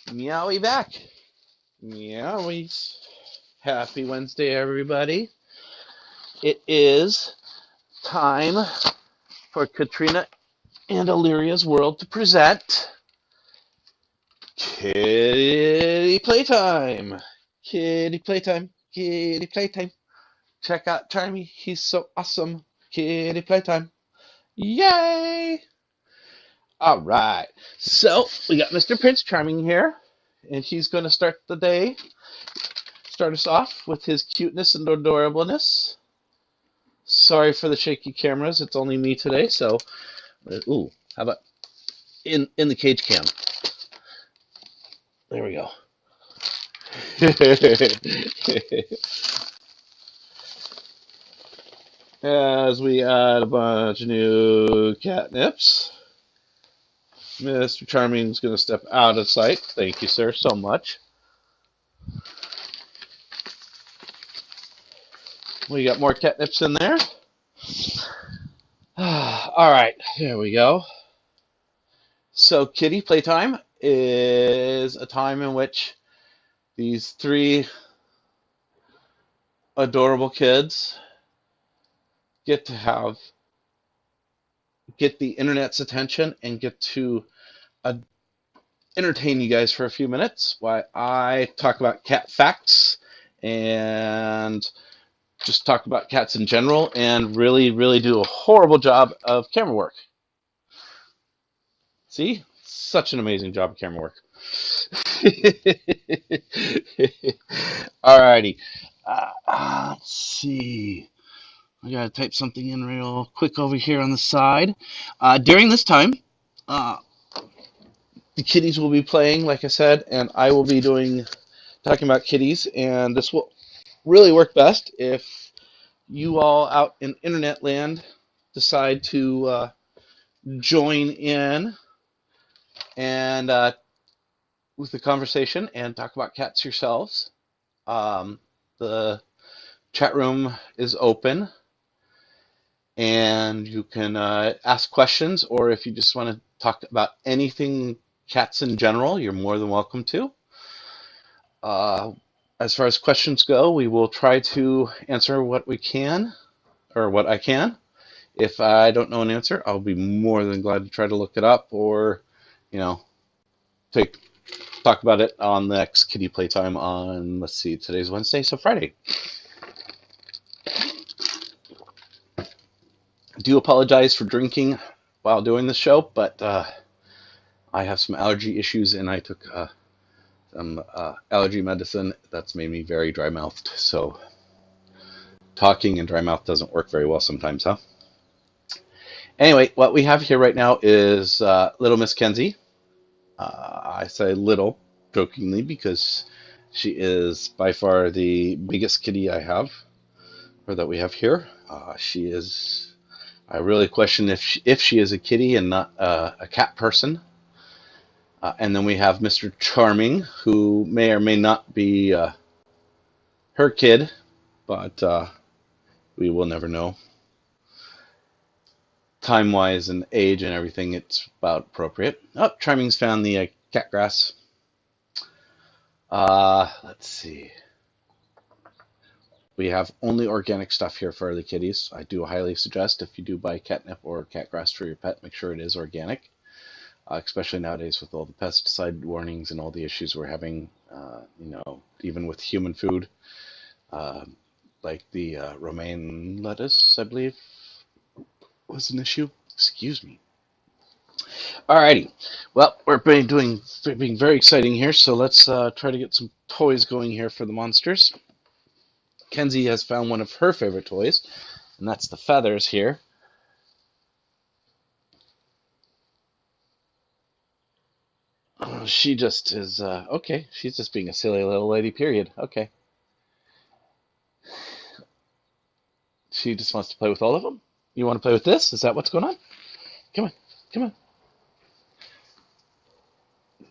Meowie back. Meowies. Happy Wednesday, everybody. It is time for Katrina and Illyria's World to present Kitty Playtime. Kitty Playtime. Kitty Playtime. Check out Charmy. He's so awesome. Kitty Playtime. Yay! All right. So we got Mr. Prince Charming here, and he's going to start us off with his cuteness and adorableness. Sorry for the shaky cameras. It's only me today, so ooh, how about in the cage cam? There we go. As we add a bunch of new catnips, Mr. Charming's going to step out of sight. Thank you, sir, so much. We got more catnips in there. All right, here we go. So, kitty playtime is a time in which these three adorable kids get the internet's attention and get to uh, entertain you guys for a few minutes while I talk about cat facts and just talk about cats in general and really, really do a horrible job of camera work. See? Such an amazing job of camera work. Alrighty. Let's see. I gotta type something in real quick over here on the side. During this time, uh, the kitties will be playing, like I said, and I will be talking about kitties, and this will really work best if you all out in internet land decide to join in and with the conversation and talk about cats yourselves. The chat room is open, and you can ask questions, or if you just want to talk about anything cats in general, you're more than welcome to. Uh, as far as questions go, we will try to answer what we can, or what I can. If I don't know an answer, I'll be more than glad to try to look it up, or, you know, take talk about it on the next kitty playtime on, let's see, today's Wednesday, so Friday. I do apologize for drinking while doing this show, but I have some allergy issues, and I took some allergy medicine that's made me very dry mouthed. So talking and dry mouth doesn't work very well sometimes, huh? Anyway, what we have here right now is little Miss Kenzie. I say little jokingly because she is by far the biggest kitty I have, or that we have here. She is. I really question if she is a kitty and not a cat person. And then we have Mr. Charming, who may or may not be her kid, but we will never know. Time-wise and age and everything, it's about appropriate. Oh, Charming's found the cat grass. Let's see. We have only organic stuff here for the kitties. I do highly suggest if you do buy catnip or cat grass for your pet, make sure it is organic. Especially nowadays with all the pesticide warnings and all the issues we're having, even with human food, uh, like the romaine lettuce, I believe, was an issue. Excuse me. Alrighty. Well, we're being very exciting here, so let's try to get some toys going here for the monsters. Kenzie has found one of her favorite toys, and that's the feathers here. She just is, okay, she's just being a silly little lady, period. Okay. She just wants to play with all of them? You want to play with this? Is that what's going on? Come on, come on.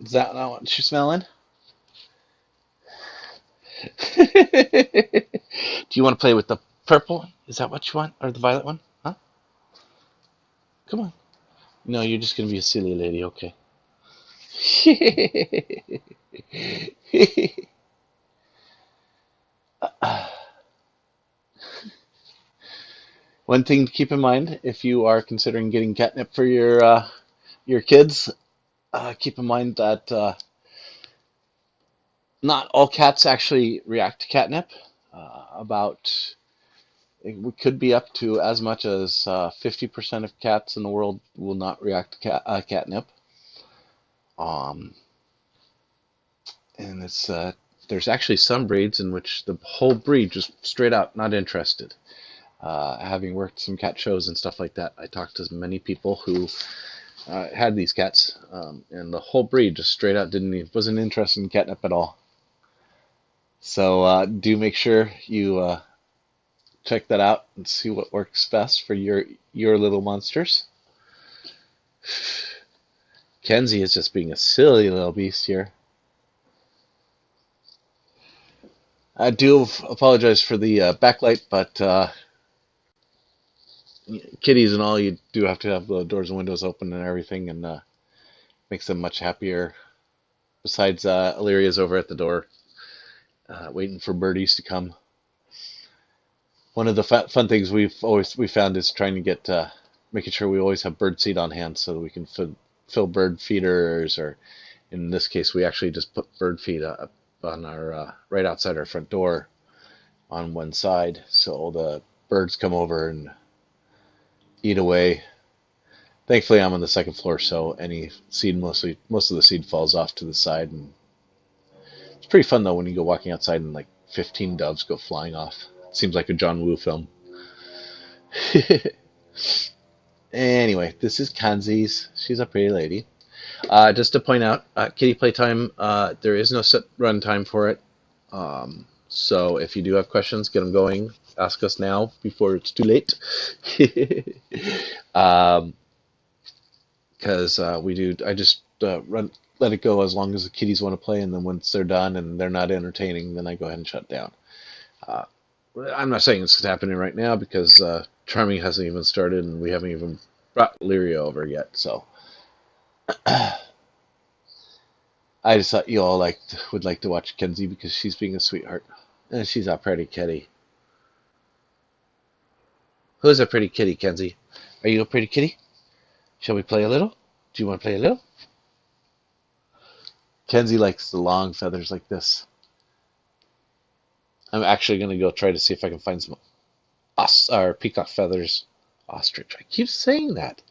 Is that not what she's smelling? Do you want to play with the purple one? Is that what you want? Or the violet one? Huh? Come on. No, you're just going to be a silly lady. Okay. One thing to keep in mind if you are considering getting catnip for your kids, keep in mind that not all cats actually react to catnip. About it could be up to as much as 50% of cats in the world will not react to catnip. Um, and it's there's actually some breeds in which the whole breed just straight out not interested. Having worked some cat shows and stuff like that, I talked to many people who had these cats, and the whole breed just straight out wasn't interested in catnip at all. So do make sure you check that out and see what works best for your little monsters. Kenzie is just being a silly little beast here. I do apologize for the backlight, but kitties and all, you do have to have the doors and windows open and everything, and makes them much happier. Besides, Illyria's over at the door, waiting for birdies to come. One of the fun things we found is trying to get making sure we always have bird seed on hand so that we can fill bird feeders, or in this case, we actually just put bird feed up on our right outside our front door on one side, so the birds come over and eat away. Thankfully, I'm on the second floor, so any seed, most of the seed falls off to the side, and it's pretty fun though when you go walking outside and like 15 doves go flying off. It seems like a John Woo film. Anyway, this is Kanzi's. She's a pretty lady. Just to point out, kitty playtime, there is no set run time for it. So if you do have questions, get them going. Ask us now before it's too late. Because I just let it go as long as the kitties want to play, and then once they're done and they're not entertaining, then I go ahead and shut down. Uh, I'm not saying it's happening right now because Charming hasn't even started, and we haven't even brought Illyria over yet. So I just thought you all would like to watch Kenzie because she's being a sweetheart, and she's a pretty kitty. Who's a pretty kitty, Kenzie? Are you a pretty kitty? Shall we play a little? Do you want to play a little? Kenzie likes the long feathers like this. I'm actually going to go try to see if I can find some or peacock feathers. Ostrich. I keep saying that.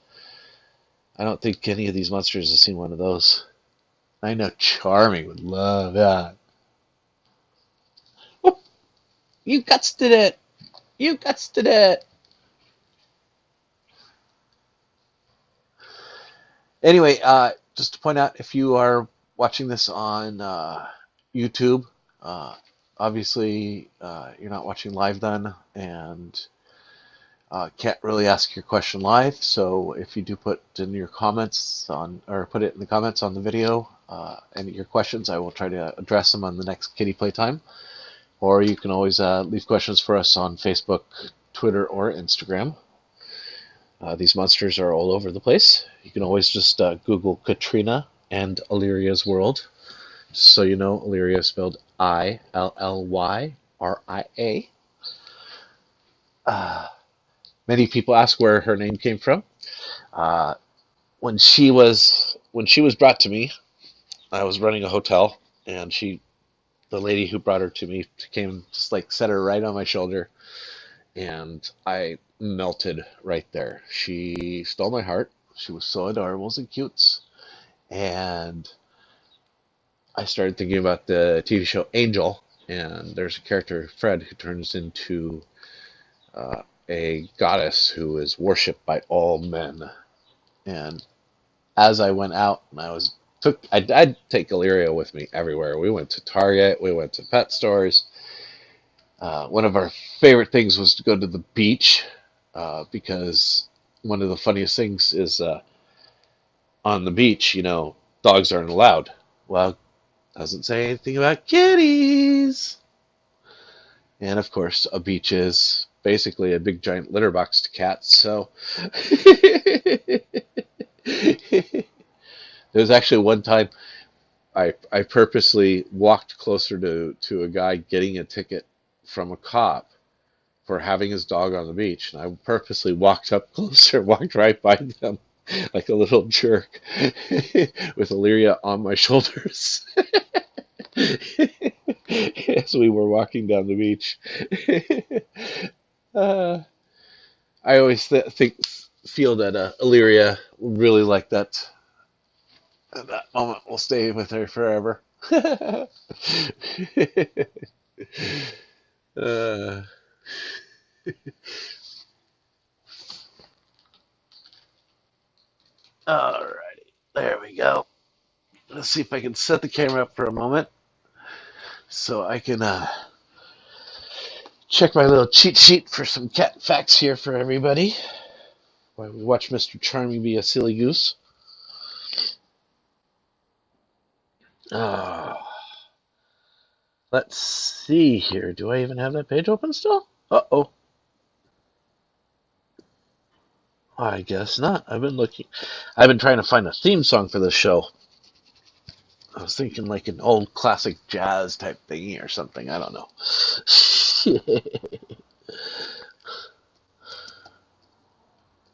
I don't think any of these monsters has seen one of those. I know Charming would love that. Oh, you gutsed it! You gutsed it! Anyway, just to point out, if you are watching this on YouTube, uh, obviously you're not watching live then, and can't really ask your question live. So if you do put in your comments or put it in the comments on the video, and your questions, I will try to address them on the next Kitty Playtime. Or you can always leave questions for us on Facebook, Twitter, or Instagram. These monsters are all over the place. You can always just Google Katrina and Illyria's World. So you know, Illyria is spelled Illlyria. Many people ask where her name came from. When she was brought to me, I was running a hotel, and the lady who brought her to me, came, just like set her right on my shoulder, and I melted right there. She stole my heart. She was so adorable and cute, and I started thinking about the TV show Angel, and there's a character, Fred, who turns into a goddess who is worshipped by all men. And as I went out, and I'd take Illyria with me everywhere. We went to Target, we went to pet stores. One of our favorite things was to go to the beach, because one of the funniest things is on the beach, dogs aren't allowed. Well, it doesn't say anything about kitties. And of course, a beach is basically a big giant litter box to cats. So There's actually one time I purposely walked closer to a guy getting a ticket from a cop for having his dog on the beach, and I purposely walked up closer, walked right by them like a little jerk with Illyria on my shoulders as we were walking down the beach. uh, I always feel that Illyria really like that. That moment will stay with her forever. uh, Alrighty, there we go. Let's see if I can set the camera up for a moment so I can check my little cheat sheet for some cat facts here for everybody while we watch Mr. Charming be a silly goose. Uh, let's see here. Do I even have that page open still? Uh-oh. I guess not. I've been looking. I've been trying to find a theme song for this show. I was thinking like an old classic jazz type thingy or something. I don't know.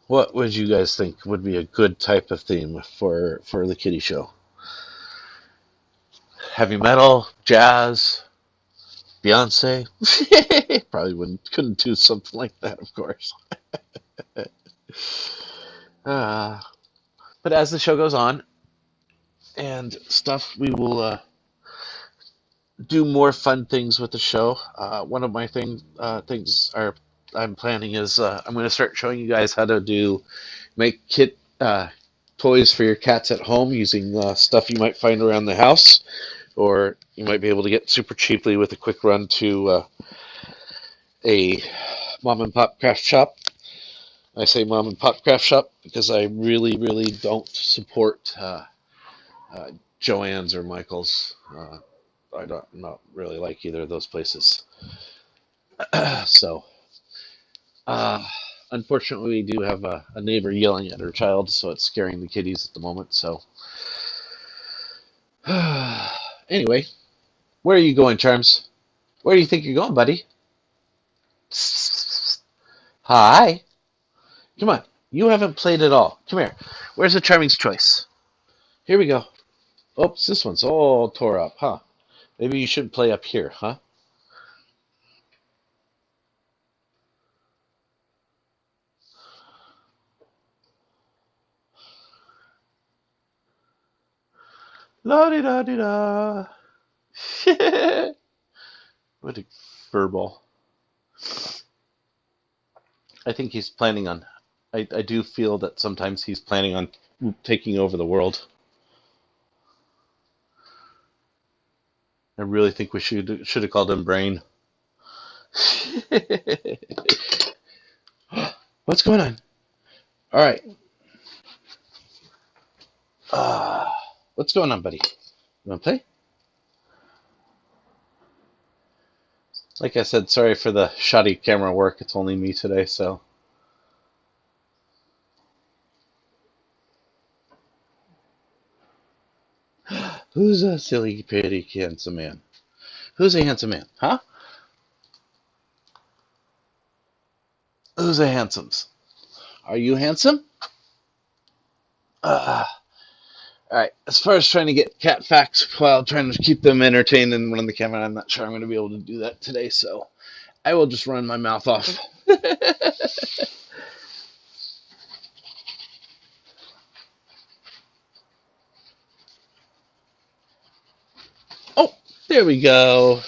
What would you guys think would be a good type of theme for the kitty show? Heavy metal, jazz, Beyonce? Probably couldn't do something like that, of course. uh, but as the show goes on and stuff, we will do more fun things with the show. One of my things I'm planning is I'm going to start showing you guys how to make kit toys for your cats at home using stuff you might find around the house, or you might be able to get super cheaply with a quick run to a mom and pop craft shop. I say mom and pop craft shop because I really, really don't support uh, Joann's or Michael's. I don't not really like either of those places. So, uh, unfortunately, we do have a neighbor yelling at her child, so it's scaring the kitties at the moment. So, anyway, where are you going, Charms? Where do you think you're going, buddy? Hi. Come on. You haven't played at all. Come here. Where's the Charming's choice? Here we go. Oops, this one's all tore up, huh? Maybe you should play up here, huh? La di da di da. What a furball. I think he's planning on. I do feel that sometimes he's planning on taking over the world. I really think we should have called him Brain. What's going on? All right. Uh, what's going on, buddy? You want to play? Like I said, sorry for the shoddy camera work. It's only me today, so. Who's a silly, pretty, handsome man? Who's a handsome man? Huh? Who's a handsomes? Are you handsome? Uh, all right. As far as trying to get cat facts while trying to keep them entertained and run the camera, I'm not sure I'm going to be able to do that today, so I will just run my mouth off. Oh, there we go.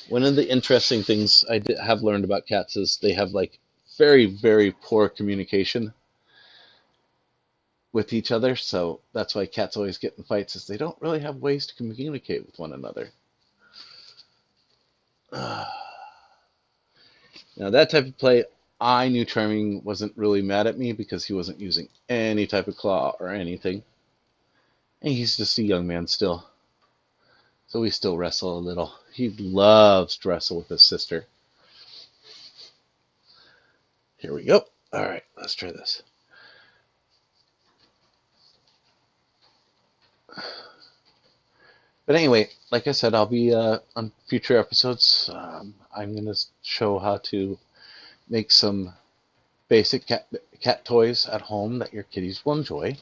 One of the interesting things have learned about cats is they have like very, very poor communication with each other. So that's why cats always get in fights, is they don't really have ways to communicate with one another. Now that type of play, I knew Charming wasn't really mad at me because he wasn't using any type of claw or anything. And he's just a young man still. So we still wrestle a little. He loves to wrestle with his sister. Here we go. All right, let's try this. But anyway, like I said, I'll be on future episodes. I'm going to show how to make some basic cat toys at home that your kitties will enjoy.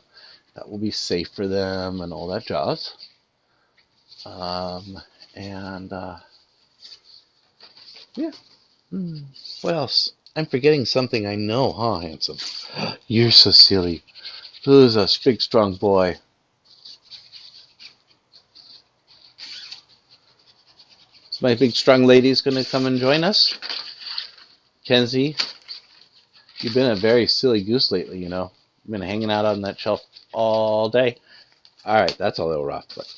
That will be safe for them and all that jazz. And yeah. What else? I'm forgetting something I know, huh, handsome? You're so silly. Who's a big, strong boy? Is my big, strong lady's going to come and join us? Kenzie, you've been a very silly goose lately, you know. You've been hanging out on that shelf all day. All right, that's a little rough, but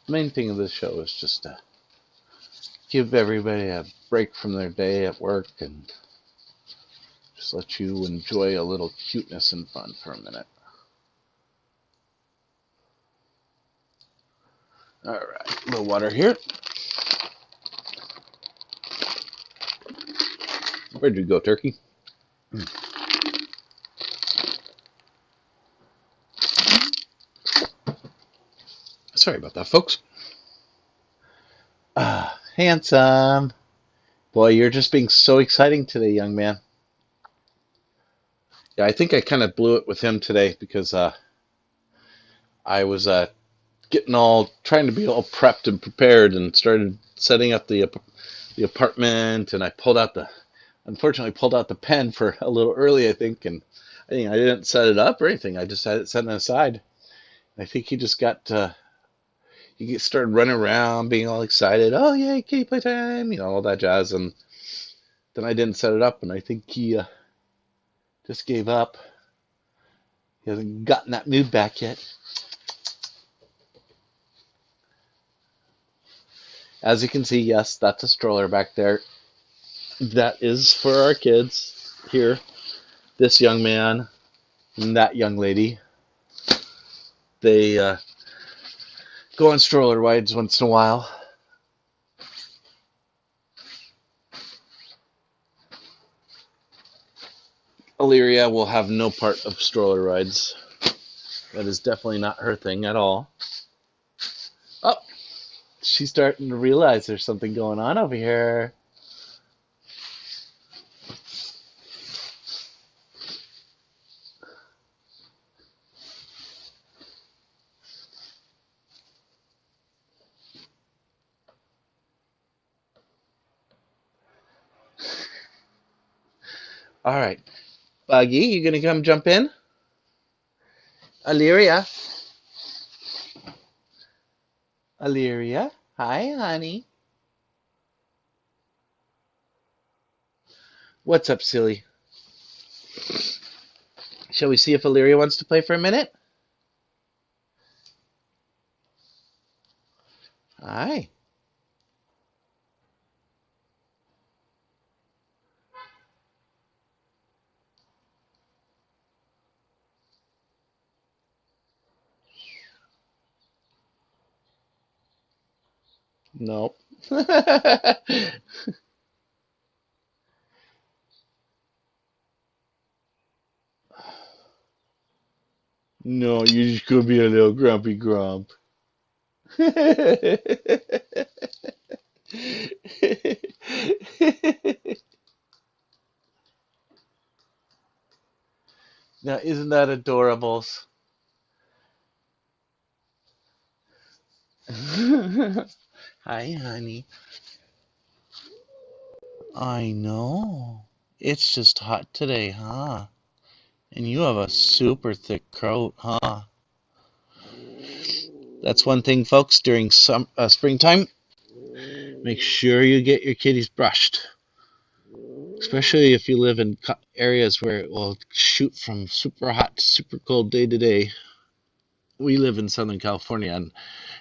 the main thing of this show is just to give everybody a break from their day at work and just let you enjoy a little cuteness and fun for a minute. All right, a little water here. Where'd you go, turkey? Sorry about that, folks. Handsome. Boy, you're just being so exciting today, young man. Yeah, I think I kind of blew it with him today because I was trying to be all prepped and prepared and started setting up the apartment, and unfortunately pulled out the pen for a little early, I think, and I think I didn't set it up or anything. I just had it set aside. I think he just started running around, being all excited. Oh yeah, kitty playtime, all that jazz, and then I didn't set it up, and I think he just gave up. He hasn't gotten that mood back yet. As you can see, yes, that's a stroller back there. That is for our kids here. This young man and that young lady. They go on stroller rides once in a while. Illyria will have no part of stroller rides. That is definitely not her thing at all. Oh, she's starting to realize there's something going on over here. All right. Buggy, you gonna come jump in? Illyria? Illyria? Hi, honey. What's up, silly? Shall we see if Illyria wants to play for a minute? Hi. Nope. No, you're just gonna be a little grumpy grump. Now, isn't that adorable? Hi, honey. I know. It's just hot today, huh? And you have a super thick coat, huh? That's one thing, folks, during springtime. Make sure you get your kitties brushed. Especially if you live in areas where it will shoot from super hot to super cold day to day. we live in Southern California, and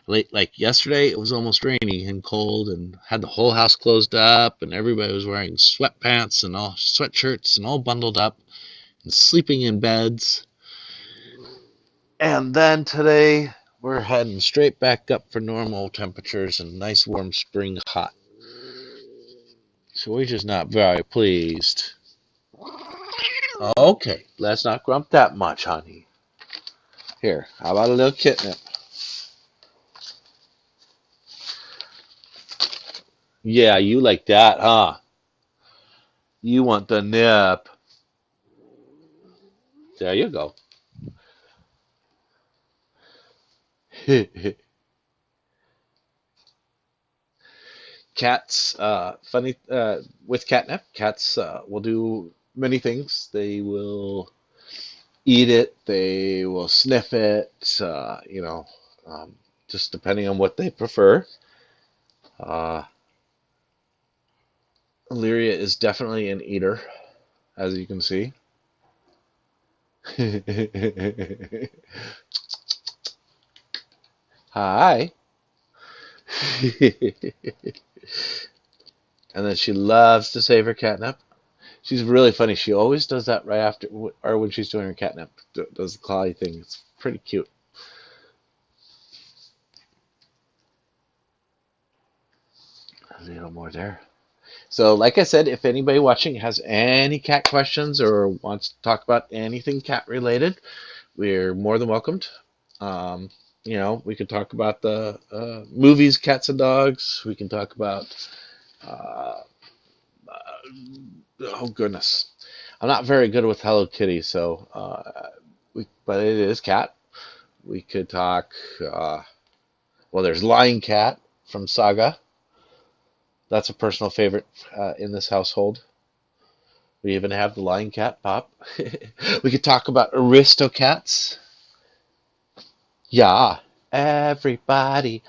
late like yesterday, it was almost rainy and cold, and had the whole house closed up, and everybody was wearing sweatpants and all sweatshirts and all bundled up and sleeping in beds. And then today, we're heading straight back up for normal temperatures and nice warm spring hot. So we're just not very pleased. Okay, let's not grump that much, honey. Here, how about a little kitten? Yeah, you like that, huh? You want the nip. There you go. Cats, funny, with catnip, cats will do many things. They will eat it, they will sniff it, um, just depending on what they prefer. Uh, Illyria is definitely an eater, as you can see. Hi. And then she loves to save her catnip. She's really funny. She always does that right after, or when she's doing her catnip, does the clawy thing. It's pretty cute. A little more there. So, like I said, if anybody watching has any cat questions or wants to talk about anything cat related, we're more than welcomed. Um, we could talk about the movies, Cats and Dogs. We can talk about, uh, oh goodness, I'm not very good with Hello Kitty, so but it is cat. We could talk. Well, there's Lion Cat from Saga. That's a personal favorite in this household. We even have the Lion Cat Pop. We could talk about Aristocats. Yeah, everybody,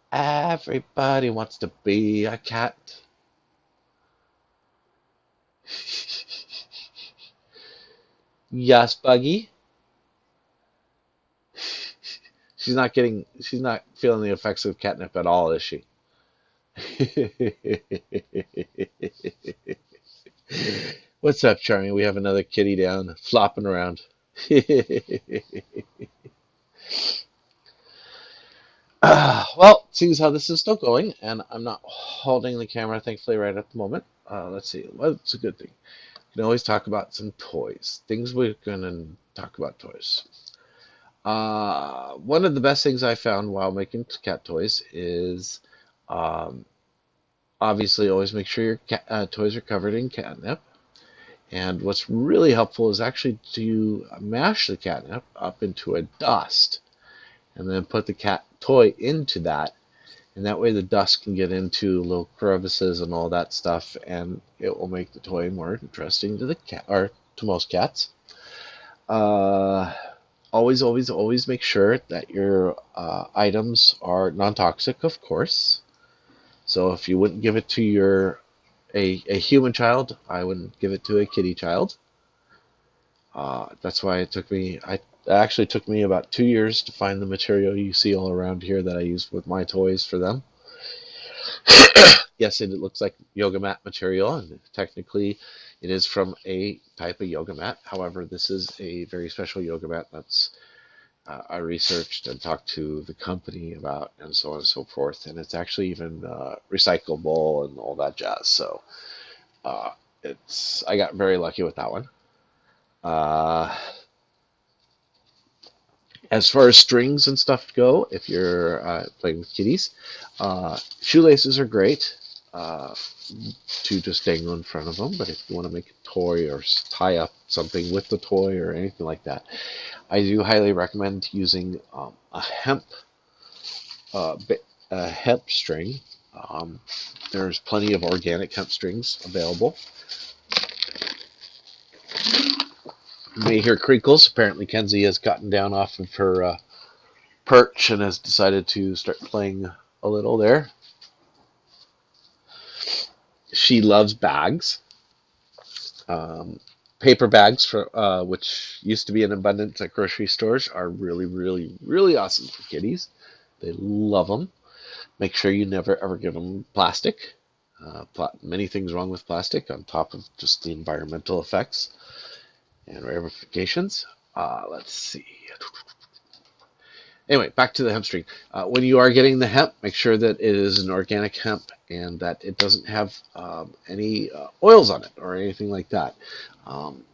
everybody wants to be a cat. Yes, Buggy. She's not feeling the effects of catnip at all, is she? What's up, Charming? We have another kitty down, flopping around. Well, seeing as how this is still going, and I'm not holding the camera, thankfully, right at the moment. Let's see. What's a good thing? We can always talk about some toys. Things we're gonna talk about toys. One of the best things I found while making cat toys is, um, obviously, always make sure your toys are covered in catnip. And what's really helpful is actually to mash the catnip up into a dust and then put the cat toy into that. And that way the dust can get into little crevices and all that stuff, and it will make the toy more interesting to the cat or to most cats. Uh, always make sure that your items are non-toxic, of course. So if you wouldn't give it to a human child, I wouldn't give it to a kitty child. That's why it actually took me about 2 years to find the material you see all around here that I use with my toys for them. Yes, it looks like yoga mat material, and technically it is from a type of yoga mat. However, this is a very special yoga mat that's I researched and talked to the company about, and so on and so forth. And it's actually even recyclable and all that jazz. So uh, it's I got very lucky with that one. Uh, as far as strings and stuff go, if you're playing with kitties, shoelaces are great to just dangle in front of them. But if you want to make a toy or tie up something with the toy or anything like that, I do highly recommend using uh, a hemp string. Um, there's plenty of organic hemp strings available. You may hear crinkles. Apparently, Kenzie has gotten down off of her perch and has decided to start playing a little there. She loves bags. Um, paper bags for which used to be in abundance at grocery stores are really, really, really awesome for kitties. They love them. Make sure you never ever give them plastic. Many things wrong with plastic on top of just the environmental effects and ramifications. Let's see. Anyway, back to the hemp string. When you are getting the hemp, make sure that it is an organic hemp and that it doesn't have any oils on it or anything like that.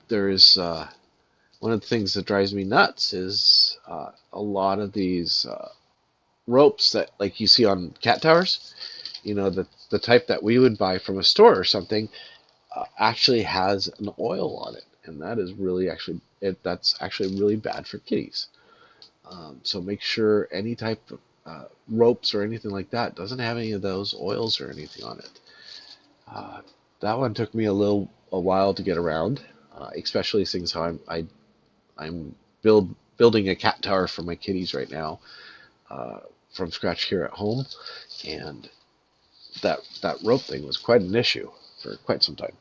There is one of the things that drives me nuts is a lot of these ropes that like you see on cat towers. You know, the type that we would buy from a store or something actually has an oil on it, and that is really that's actually really bad for kitties. So make sure any type of ropes or anything like that doesn't have any of those oils or anything on it. Uh, that one took me a while to get around, especially since I'm building a cat tower for my kitties right now from scratch here at home, and that rope thing was quite an issue for quite some time.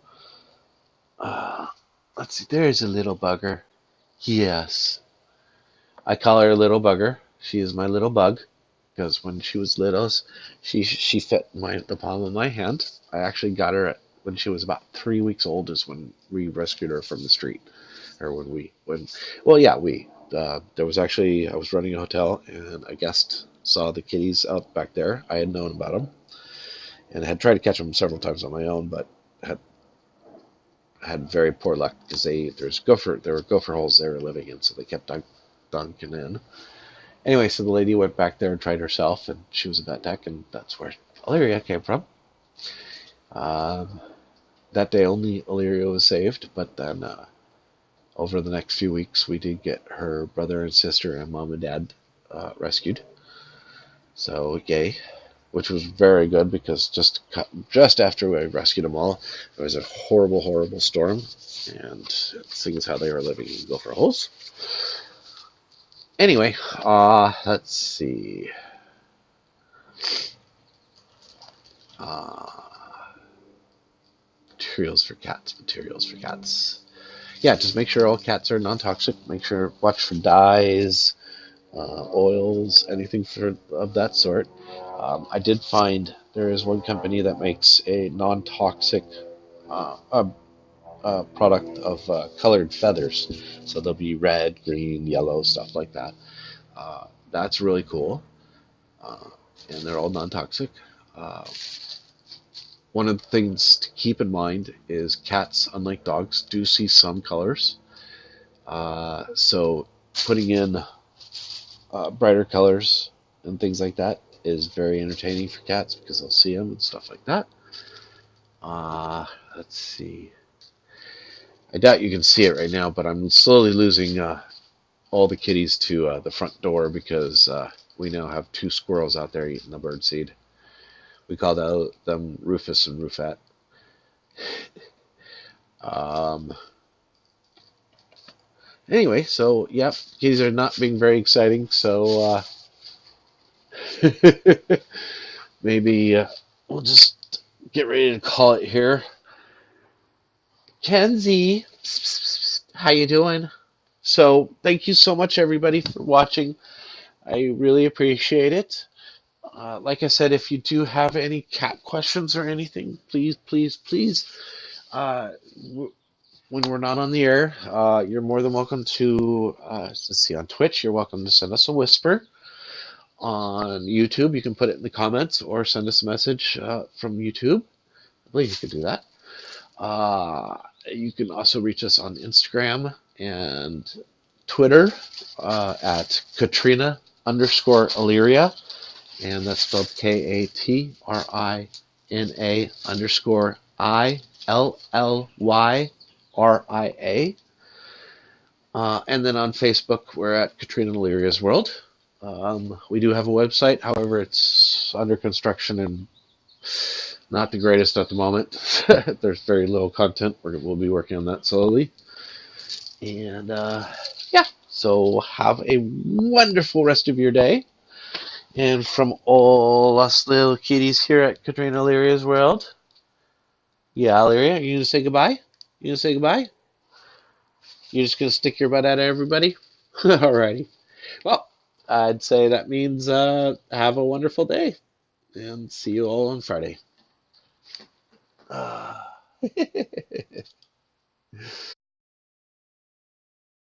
Uh, let's see, there's a little bugger. Yes, I call her a little bugger. She is my little bug because when she was little, she fit the palm of my hand. I actually got her when she was about 3 weeks old. Is when we rescued her from the street, or when well yeah we there was actually I was running a hotel and a guest saw the kitties out back there. I had known about them and had tried to catch them several times on my own, but had had very poor luck because there were gopher holes they were living in, so they kept dunking in. Anyway, so the lady went back there and tried herself, and she was a vet tech, and that's where Illyria came from. Um, that day only Illyria was saved, but then over the next few weeks we did get her brother and sister and mom and dad rescued. So yay, which was very good because just after we rescued them all, there was a horrible, horrible storm, and seeing as how they were living in gopher holes. Anyway, let's see. Uh, materials for cats. Materials for cats. Yeah, just make sure all cats are non-toxic. Make sure watch for dyes, oils, anything of that sort. I did find there is one company that makes a non-toxic product of colored feathers. So they'll be red, green, yellow, stuff like that. That's really cool, uh, and they're all non-toxic. Uh, One of the things to keep in mind is cats, unlike dogs, do see some colors. So putting in brighter colors and things like that is very entertaining for cats because they'll see them and stuff like that. Let's see. I doubt you can see it right now, but I'm slowly losing all the kitties to the front door because we now have two squirrels out there eating the birdseed. We call them Rufus and Rufat. Um, anyway, so yep, kitties are not being very exciting. So maybe we'll just get ready to call it here. Kenzie, how you doing? So thank you so much, everybody, for watching. I really appreciate it. Like I said, if you do have any cat questions or anything, please, please, please, uh, when we're not on the air, you're more than welcome to, let's see, on Twitch, you're welcome to send us a whisper. On YouTube, you can put it in the comments or send us a message from YouTube. I believe you can do that. You can also reach us on Instagram and Twitter at Katrina_Illyria, and that's spelled Katrina_ILLYRIA. And then on Facebook, we're at Katrina Illyria's World. We do have a website, however, it's under construction and not the greatest at the moment. There's very little content. We'll be working on that slowly. And yeah, so have a wonderful rest of your day. And from all us little kitties here at Katrina Illyria's World, yeah, Illyria, are you gonna say goodbye? You gonna say goodbye? You just gonna stick your butt at everybody? Alrighty. Well, I'd say that means have a wonderful day and see you all on Friday.